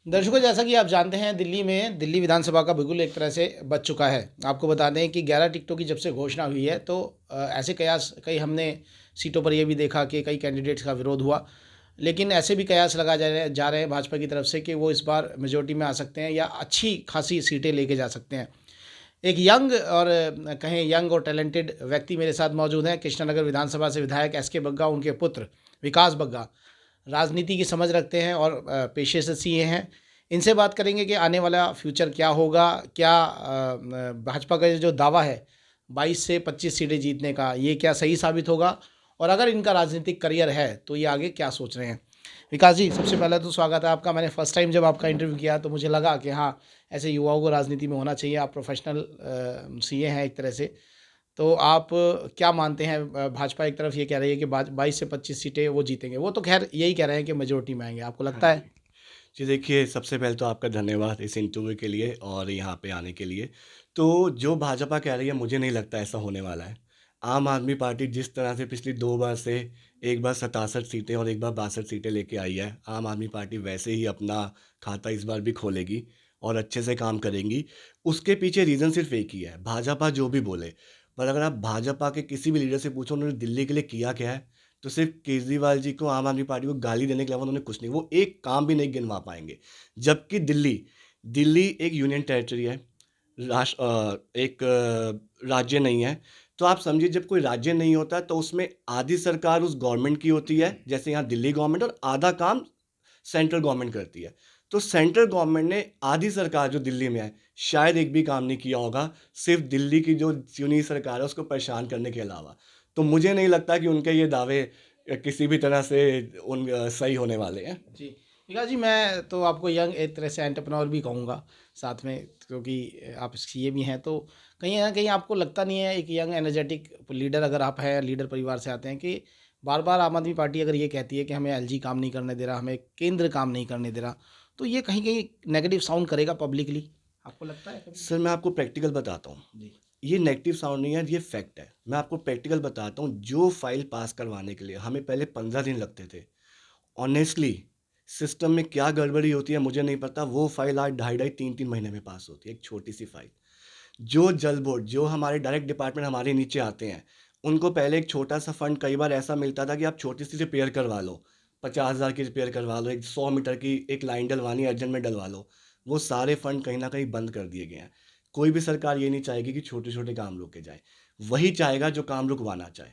दर्शकों, जैसा कि आप जानते हैं, दिल्ली में दिल्ली विधानसभा का बिगुल एक तरह से बज चुका है। आपको बता दें कि 11 टिकटों की जब से घोषणा हुई है तो ऐसे कयास कई हमने सीटों पर ये भी देखा कि कई कैंडिडेट्स का विरोध हुआ। लेकिन ऐसे भी कयास लगा जा रहे हैं भाजपा की तरफ से कि वो इस बार मेजोरिटी में आ सकते हैं या अच्छी खासी सीटें लेके जा सकते हैं। एक यंग और कहें यंग और टैलेंटेड व्यक्ति मेरे साथ मौजूद हैं। कृष्णानगर विधानसभा से विधायक एस के बग्गा, उनके पुत्र विकास बग्गा राजनीति की समझ रखते हैं और पेशे से सीए हैं। इनसे बात करेंगे कि आने वाला फ्यूचर क्या होगा, क्या भाजपा का जो दावा है 22 से 25 सीटें जीतने का, ये क्या सही साबित होगा, और अगर इनका राजनीतिक करियर है तो ये आगे क्या सोच रहे हैं। विकास जी, सबसे पहले तो स्वागत है आपका। मैंने फर्स्ट टाइम जब आपका इंटरव्यू किया तो मुझे लगा कि हाँ, ऐसे युवाओं को राजनीति में होना चाहिए। आप प्रोफेशनल सीए हैं एक तरह से। तो आप क्या मानते हैं? भाजपा एक तरफ ये कह रही है कि 22 से 25 सीटें वो जीतेंगे। वो तो खैर यही कह रहे हैं कि मेजोरिटी में आएंगे। आपको हाँ लगता है? जी। जी देखिए, सबसे पहले तो आपका धन्यवाद इस इंटरव्यू के लिए और यहाँ पे आने के लिए। तो जो भाजपा कह रही है मुझे नहीं लगता ऐसा होने वाला है। आम आदमी पार्टी जिस तरह से पिछली 2 बार से एक बार 67 सीटें और एक बार 62 सीटें लेके आई है, आम आदमी पार्टी वैसे ही अपना खाता इस बार भी खोलेगी और अच्छे से काम करेंगी। उसके पीछे रीज़न सिर्फ़ एक ही है, भाजपा जो भी बोले। पर अगर आप भाजपा के किसी भी लीडर से पूछो उन्होंने दिल्ली के लिए किया क्या है? तो सिर्फ़ केजरीवाल जी को, आम आदमी पार्टी को गाली देने के अलावा उन्होंने कुछ नहीं, वो एक काम भी नहीं गिनवा पाएँगे। जबकि दिल्ली दिल्ली एक यूनियन टेरिटरी है, एक राज्य नहीं है। तो आप समझिए जब कोई राज्य नहीं होता तो उसमें आधी सरकार उस गवर्नमेंट की होती है, जैसे यहाँ दिल्ली गवर्नमेंट, और आधा काम सेंट्रल गवर्नमेंट करती है। तो सेंट्रल गवर्नमेंट ने आधी सरकार जो दिल्ली में है, शायद एक भी काम नहीं किया होगा, सिर्फ़ दिल्ली की जो चुनी सरकार है उसको परेशान करने के अलावा। तो मुझे नहीं लगता कि उनके ये दावे किसी भी तरह से सही होने वाले हैं। जी। विकास जी, मैं तो आपको यंग एक तरह से एंटरप्रेन्योर भी कहूँगा साथ में, क्योंकि आप सीए भी हैं। तो कहीं ना कहीं आपको लगता नहीं है, एक यंग एनर्जेटिक लीडर अगर आप हैं, लीडर परिवार से आते हैं, कि बार बार आम आदमी पार्टी अगर ये कहती है कि हमें एलजी काम नहीं करने दे रहा, हमें केंद्र काम नहीं करने दे रहा, तो ये कहीं कहीं नेगेटिव साउंड करेगा पब्लिकली? आपको लगता है कभी? सर मैं आपको प्रैक्टिकल बताता हूँ। जी। ये नेगेटिव साउंड नहीं है, ये फैक्ट है। मैं आपको प्रैक्टिकल बताता हूँ, जो फाइल पास करवाने के लिए हमें पहले 15 दिन लगते थे, ऑनेस्टली सिस्टम में क्या गड़बड़ी होती है मुझे नहीं पता, वो फाइल आज ढाई ढाई 3-3 महीने में पास होती है, एक छोटी सी फाइल। जो जल बोर्ड, जो हमारे डायरेक्ट डिपार्टमेंट हमारे नीचे आते हैं, उनको पहले एक छोटा सा फंड कई बार ऐसा मिलता था कि आप छोटी सी रिपेयर करवा लो, 50,000 की रिपेयर करवा लो, एक 100 मीटर की एक लाइन डलवानी है, अर्जेंट में डलवा लो। वो सारे फंड कहीं ना कहीं बंद कर दिए गए हैं। कोई भी सरकार ये नहीं चाहेगी कि छोटे छोटे काम रुके जाए, वही चाहेगा जो काम रुकवाना चाहे।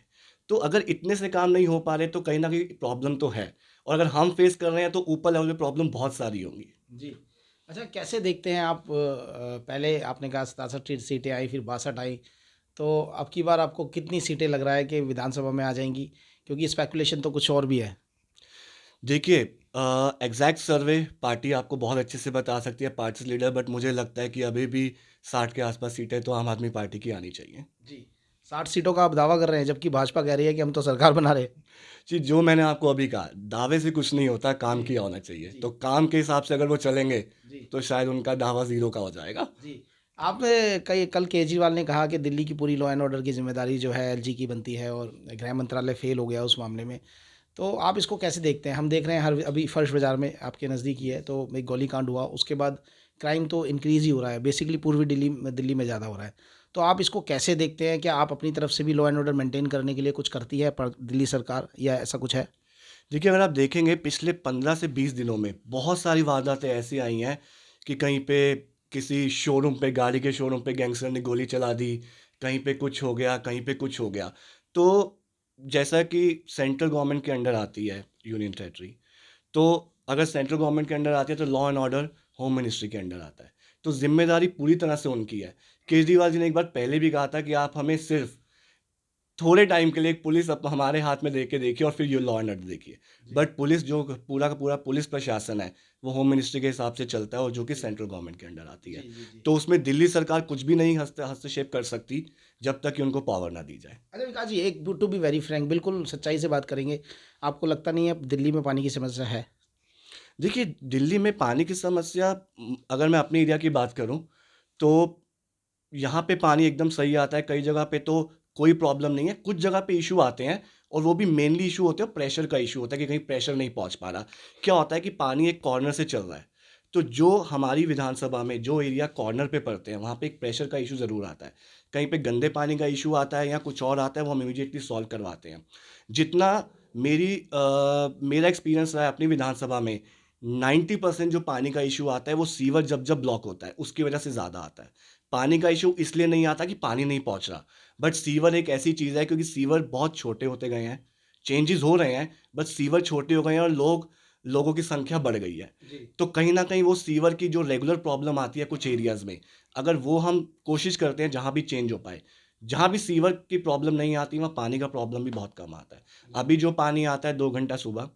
तो अगर इतने से काम नहीं हो पा रहे तो कहीं ना कहीं प्रॉब्लम तो है, और अगर हम फेस कर रहे हैं तो ऊपर लेवल पे प्रॉब्लम बहुत सारी होंगी। जी। अच्छा, कैसे देखते हैं आप? पहले आपने कहा 67 सीटें आई, फिर 62 आई। तो अब की बार आपको कितनी सीटें लग रहा है कि विधानसभा में आ जाएंगी? क्योंकि स्पेकुलेशन तो कुछ और भी है। देखिए, एग्जैक्ट सर्वे पार्टी आपको बहुत अच्छे से बता सकती है, पार्टी लीडर, बट मुझे लगता है कि अभी भी 60 के आसपास सीटें तो आम आदमी पार्टी की आनी चाहिए। जी। 60 सीटों का आप दावा कर रहे हैं, जबकि भाजपा कह रही है कि हम तो सरकार बना रहे हैं। जी, जो मैंने आपको अभी कहा, दावे से कुछ नहीं होता, जी। काम किया होना चाहिए, जी। तो काम के हिसाब से अगर वो चलेंगे जी। तो शायद उनका दावा ज़ीरो का हो जाएगा। जी। आपने कई कल केजरीवाल ने कहा कि दिल्ली की पूरी लॉ एंड ऑर्डर की जिम्मेदारी जो है एलजी की बनती है, और गृह मंत्रालय फेल हो गया उस मामले में। तो आप इसको कैसे देखते हैं? हम देख रहे हैं, हर अभी फर्श बाज़ार में आपके नज़दीक ही है, तो एक गोलीकांड हुआ, उसके बाद क्राइम तो इंक्रीज़ ही हो रहा है, बेसिकली पूर्वी दिल्ली में ज़्यादा हो रहा है। तो आप इसको कैसे देखते हैं? क्या आप अपनी तरफ से भी लॉ एंड ऑर्डर मेंटेन करने के लिए कुछ करती है पर दिल्ली सरकार, या ऐसा कुछ है? देखिए, अगर आप देखेंगे पिछले 15 से 20 दिनों में बहुत सारी वारदातें ऐसी आई हैं कि कहीं पे किसी शोरूम पे, गाड़ी के शोरूम पे गैंगस्टर ने गोली चला दी, कहीं पे कुछ हो गया, कहीं पे कुछ हो गया। तो जैसा कि सेंट्रल गवर्नमेंट के अंडर आती है यूनियन टेरिटरी, तो अगर सेंट्रल गवर्नमेंट के अंडर आती है तो law and order home ministry के अंडर आता है। तो ज़िम्मेदारी पूरी तरह से उनकी है। केजरीवाल जी ने एक बार पहले भी कहा था कि आप हमें सिर्फ़ थोड़े टाइम के लिए एक पुलिस हमारे हाथ में दे के देखिए और फिर ये लॉ एंड ऑर्डर देखिए। जी। बट पुलिस जो पूरा का पूरा पुलिस प्रशासन है, वो होम मिनिस्ट्री के हिसाब से चलता है और जो कि जी। सेंट्रल गवर्नमेंट के अंडर आती जी। है। जी। जी। तो उसमें दिल्ली सरकार कुछ भी नहीं हस्तक्षेप कर सकती जब तक कि उनको पावर ना दी जाए। अच्छा विकास जी, एक टू बी वेरी फ्रैंक, बिल्कुल सच्चाई से बात करेंगे, आपको लगता नहीं है दिल्ली में पानी की समस्या है? देखिए, दिल्ली में पानी की समस्या, अगर मैं अपने एरिया की बात करूँ, तो यहाँ पे पानी एकदम सही आता है, कई जगह पे तो कोई प्रॉब्लम नहीं है। कुछ जगह पे इश्यू आते हैं और वो भी मेनली इश्यू होते हैं, प्रेशर का इश्यू होता है कि कहीं प्रेशर नहीं पहुँच पा रहा। क्या होता है कि पानी एक कॉर्नर से चल रहा है, तो जो हमारी विधानसभा में जो एरिया कॉर्नर पे पड़ते हैं वहाँ पे एक प्रेशर का इशू ज़रूर आता है। कहीं पे गंदे पानी का इशू आता है या कुछ और आता है, वो हम इमीडिएटली सॉल्व करवाते हैं। जितना मेरा एक्सपीरियंस रहा है अपनी विधानसभा में, 90% जो पानी का इशू आता है वो सीवर जब ब्लॉक होता है उसकी वजह से ज़्यादा आता है। पानी का इशू इसलिए नहीं आता कि पानी नहीं पहुँच रहा, बट सीवर एक ऐसी चीज़ है क्योंकि सीवर बहुत छोटे होते गए हैं, चेंजेस हो रहे हैं, बट सीवर छोटे हो गए हैं और लोगों की संख्या बढ़ गई है। जी। तो कहीं न कहीं वो सीवर की जो रेगुलर प्रॉब्लम आती है कुछ एरियाज़ में, अगर वो हम कोशिश करते हैं जहाँ भी चेंज हो पाए। जहाँ भी सीवर की प्रॉब्लम नहीं आती वहाँ पानी का प्रॉब्लम भी बहुत कम आता है। अभी जो पानी आता है 2 घंटा सुबह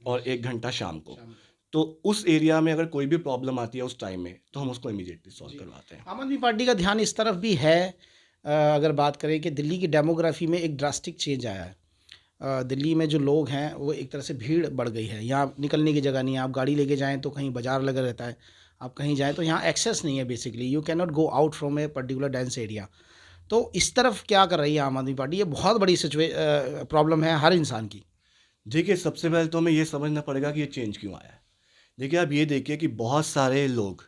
और 1 घंटा शाम को। शाम को। तो उस एरिया में अगर कोई भी प्रॉब्लम आती है उस टाइम में, तो हम उसको इमीडिएटली सॉल्व जी। करवाते हैं। आम आदमी पार्टी का ध्यान इस तरफ भी है, अगर बात करें कि दिल्ली की डेमोग्राफी में एक ड्रास्टिक चेंज आया है। दिल्ली में जो लोग हैं वो एक तरह से भीड़ बढ़ गई है, यहाँ निकलने की जगह नहीं है। आप गाड़ी लेके जाएँ तो कहीं बाज़ार लगा रहता है, आप कहीं जाएँ तो यहाँ एक्सेस नहीं है, basically you can not go out from a particular dense area. तो इस तरफ क्या कर रही है आम आदमी पार्टी? ये बहुत बड़ी प्रॉब्लम है हर इंसान की। देखिए, सबसे पहले तो हमें ये समझना पड़ेगा कि ये चेंज क्यों आया है। देखिए, आप ये देखिए कि बहुत सारे लोग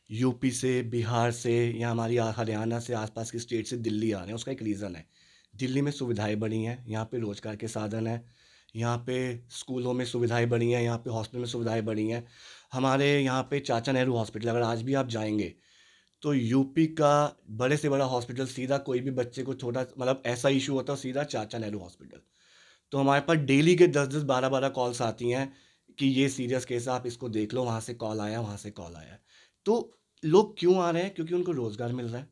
यूपी से, बिहार से या हमारी हरियाणा से, आसपास की स्टेट से दिल्ली आ रहे हैं। उसका एक रीज़न है। दिल्ली में सुविधाएँ बढ़ी हैं, यहाँ पे रोज़गार के साधन हैं, यहाँ पे स्कूलों में सुविधाएँ बढ़ी हैं, यहाँ पे हॉस्पिटल में सुविधाएँ बढ़ी हैं। हमारे यहाँ पे चाचा नेहरू हॉस्पिटल अगर आज भी आप जाएँगे, तो यूपी का बड़े से बड़ा हॉस्पिटल सीधा कोई भी बच्चे को छोटा मतलब ऐसा इश्यू होता है, सीधा चाचा नेहरू हॉस्पिटल। तो हमारे पास डेली के 10-10, 12-12 कॉल्स आती हैं कि ये सीरियस केस है, आप इसको देख लो, वहाँ से कॉल आया, वहाँ से कॉल आया है। तो लोग क्यों आ रहे हैं? क्योंकि उनको रोज़गार मिल रहा है,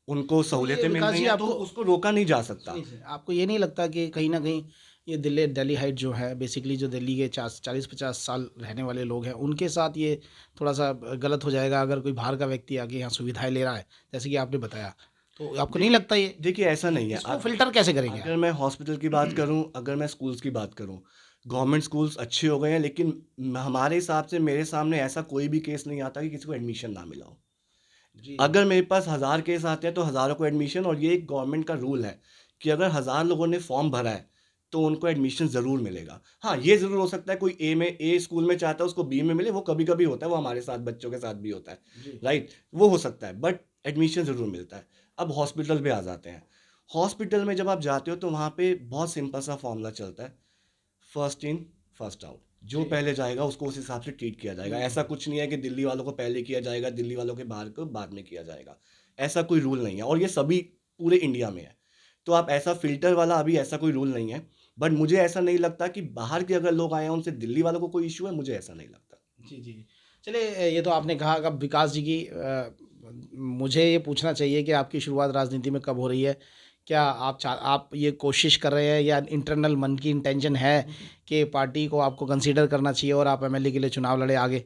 उनको तो ये सहूलियतें मिल विकास रही जी हैं, तो आपको उसको रोका नहीं जा सकता। सुनिए सुनिए, आपको ये नहीं लगता कि कहीं ना कहीं ये दिल्ली हाइट जो है, बेसिकली जो दिल्ली के 40-50 साल रहने वाले लोग हैं, उनके साथ ये थोड़ा सा गलत हो जाएगा अगर कोई बाहर का व्यक्ति आके यहाँ सुविधाएं ले रहा है, जैसे कि आपने बताया? तो आपको नहीं देखिए लगता ये देखिए ऐसा नहीं है। इसको फिल्टर कैसे करेंगे आप? अगर मैं हॉस्पिटल की बात करूँ, अगर मैं स्कूल्स की बात करूँ, गवर्नमेंट स्कूल्स अच्छे हो गए हैं, लेकिन हमारे हिसाब से मेरे सामने ऐसा कोई भी केस नहीं आता कि किसी को एडमिशन ना मिला हो। जी जी। अगर मेरे पास 1000 केस आते हैं तो हज़ारों को एडमिशन, और ये एक गवर्नमेंट का रूल है कि अगर 1000 लोगों ने फॉर्म भरा है तो उनको एडमिशन ज़रूर मिलेगा। हाँ, ये ज़रूर हो सकता है कोई ए स्कूल में चाहता है उसको बी में मिले, वो कभी-कभी होता है, वो हमारे साथ बच्चों के साथ भी होता है, जी राइट? वो हो सकता है, बट एडमिशन ज़रूर मिलता है। अब हॉस्पिटल पे आ जाते हैं। हॉस्पिटल में जब आप जाते हो तो वहाँ पे बहुत सिंपल सा फ़ॉर्मूला चलता है, फर्स्ट इन फर्स्ट आउट। जो जी। पहले जाएगा उसको उस हिसाब से ट्रीट किया जाएगा। ऐसा कुछ नहीं है कि दिल्ली वालों को पहले किया जाएगा, दिल्ली वालों के बाहर को बाद में किया जाएगा। ऐसा कोई रूल नहीं है, और ये सभी पूरे इंडिया में है। तो आप ऐसा फ़िल्टर वाला अभी ऐसा कोई रूल नहीं है। बट मुझे ऐसा नहीं लगता कि बाहर के अगर लोग आए हैं उनसे दिल्ली वालों को कोई इश्यू है, मुझे ऐसा नहीं लगता। जी, जी। चलिए, ये तो आपने कहा कि अब विकास जी की मुझे ये पूछना चाहिए कि आपकी शुरुआत राजनीति में कब हो रही है? क्या आप ये कोशिश कर रहे हैं या इंटरनल मन की इंटेंशन है कि पार्टी को आपको कंसीडर करना चाहिए और आप एमएलए के लिए चुनाव लड़े आगे?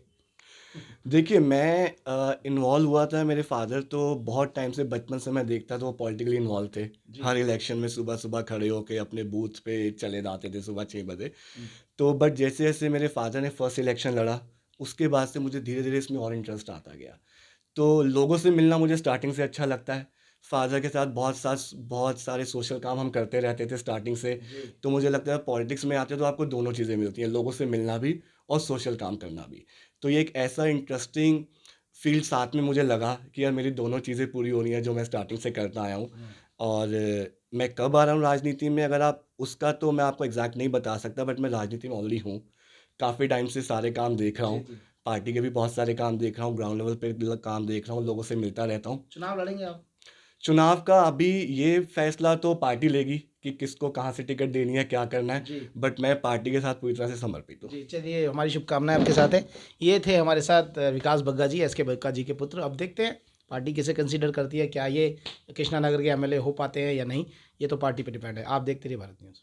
देखिए, मैं इन्वॉल्व हुआ था, मेरे फ़ादर तो बहुत टाइम से, बचपन से मैं देखता था वो पॉलिटिकली इन्वॉल्व थे। जी। हर इलेक्शन में सुबह-सुबह खड़े होके अपने बूथ पे चले जाते थे सुबह 6 बजे। हुँ। तो बट जैसे-जैसे मेरे फ़ादर ने फर्स्ट इलेक्शन लड़ा, उसके बाद से मुझे धीरे-धीरे इसमें और इंटरेस्ट आता गया। तो लोगों से मिलना मुझे स्टार्टिंग से अच्छा लगता है। फ़ादर के साथ बहुत सारे सोशल काम हम करते रहते थे स्टार्टिंग से। जी। तो मुझे लगता है पॉलिटिक्स में आते हो तो आपको दोनों चीज़ें मिलती हैं, लोगों से मिलना भी और सोशल काम करना भी। तो ये एक ऐसा इंटरेस्टिंग फ़ील्ड साथ में मुझे लगा कि यार मेरी दोनों चीज़ें पूरी हो रही हैं जो मैं स्टार्टिंग से करता आया हूँ। हुँ। और मैं कब आ रहा हूँ राजनीति में, अगर आप उसका तो मैं आपको एग्ज़ैक्ट नहीं बता सकता, बट मैं राजनीति में ऑलरेडी हूँ। काफ़ी टाइम से सारे काम देख रहा जी, हूँ। जी। पार्टी के भी बहुत सारे काम देख रहा हूँ, ग्राउंड लेवल पे काम देख रहा हूँ, लोगों से मिलता रहता हूँ। चुनाव लड़ेंगे आप? चुनाव का अभी ये फैसला तो पार्टी लेगी कि किसको कहाँ से टिकट देनी है, क्या करना है। जी। बट मैं पार्टी के साथ पूरी तरह से समर्पित हूँ। जी, चलिए, हमारी शुभकामनाएँ आपके साथ हैं। ये थे हमारे साथ विकास बग्गा जी, एसके बग्गा जी के पुत्र। अब देखते हैं पार्टी किसे कंसीडर करती है, क्या ये कृष्णा नगर के एमएलए हो पाते हैं या नहीं, ये तो पार्टी पे डिपेंड है। आप देखते रहिए भारत न्यूज़।